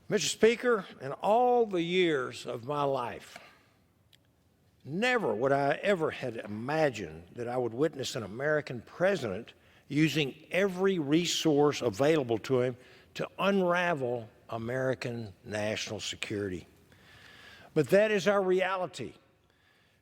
Mr. Speaker, in all the years of my life, never would I ever had imagined that I would witness an American president using every resource available to him to unravel American national security. But that is our reality.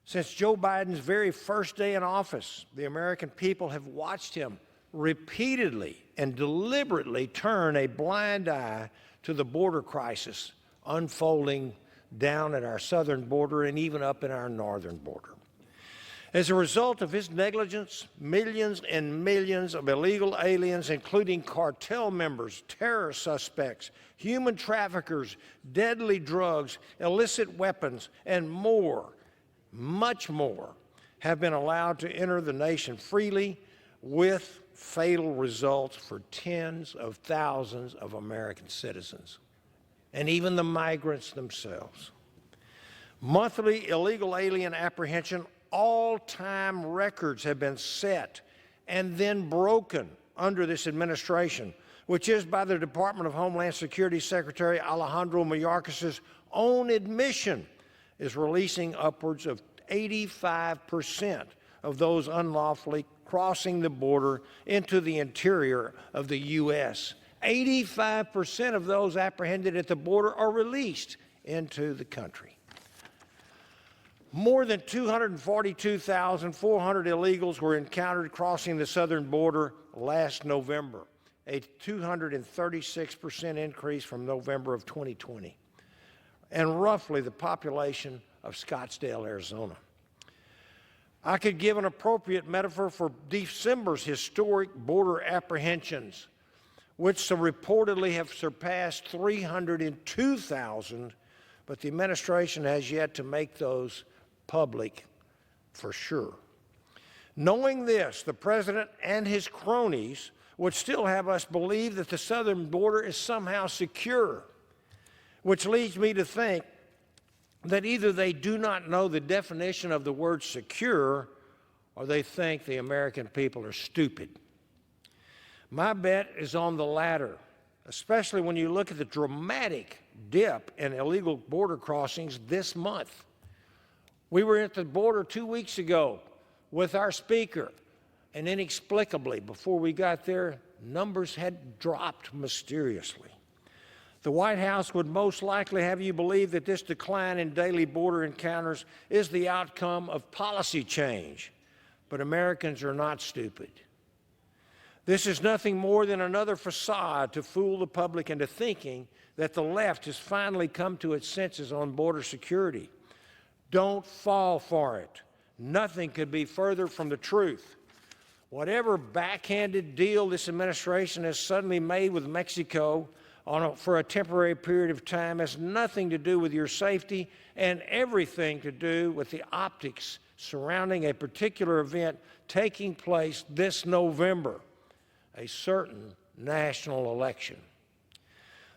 Since Joe Biden's very first day in office, the American people have watched him repeatedly and deliberately turn a blind eye to the border crisis unfolding down at our southern border and even up in our northern border. As a result of his negligence, millions and millions of illegal aliens, including cartel members, terror suspects, human traffickers, deadly drugs, illicit weapons, and more, much more, have been allowed to enter the nation freely with fatal results for tens of thousands of American citizens, and even the migrants themselves. Monthly illegal alien apprehension all-time records have been set and then broken under this administration, which is, by the Department of Homeland Security Secretary Alejandro Mayorkas's own admission, is releasing upwards of 85% of those unlawfully crossing the border into the interior of the U.S. 85% of those apprehended at the border are released into the country. More than 242,400 illegals were encountered crossing the southern border last November, a 236% increase from November of 2020, and roughly the population of Scottsdale, Arizona. I could give an appropriate metaphor for December's historic border apprehensions, which reportedly have surpassed 302,000, but the administration has yet to make those public for sure. Knowing this, the president and his cronies would still have us believe that the southern border is somehow secure, which leads me to think that either they do not know the definition of the word secure or they think the American people are stupid. My bet is on the latter, especially when you look at the dramatic dip in illegal border crossings this month. We were at the border 2 weeks ago with our speaker, and inexplicably, before we got there, numbers had dropped mysteriously. The White House would most likely have you believe that this decline in daily border encounters is the outcome of policy change, but Americans are not stupid. This is nothing more than another facade to fool the public into thinking that the left has finally come to its senses on border security. Don't fall for it. Nothing could be further from the truth. Whatever backhanded deal this administration has suddenly made with Mexico for a temporary period of time has nothing to do with your safety and everything to do with the optics surrounding a particular event taking place this November, a certain national election.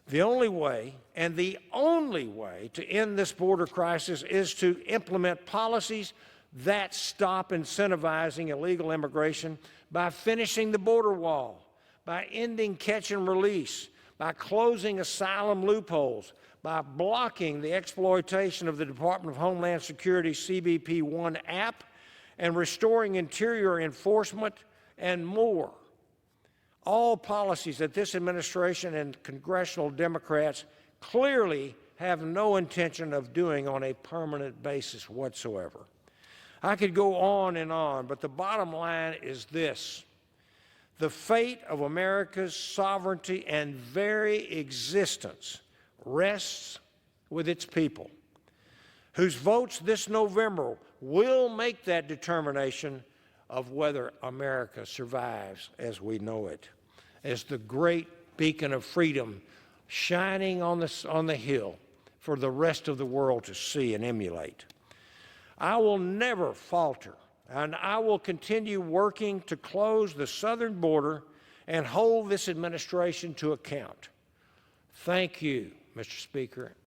The only way, and the only way, to end this border crisis is to implement policies that stop incentivizing illegal immigration by finishing the border wall, by ending catch and release, by closing asylum loopholes, by blocking the exploitation of the Department of Homeland Security CBP One app, and restoring interior enforcement, and more. All policies that this administration and congressional Democrats clearly have no intention of doing on a permanent basis whatsoever. I could go on, but the bottom line is this. The fate of America's sovereignty and very existence rests with its people, whose votes this November will make that determination of whether America survives as we know it, as the great beacon of freedom shining on the hill for the rest of the world to see and emulate. I will never falter, and I will continue working to close the southern border and hold this administration to account. Thank you, Mr. Speaker.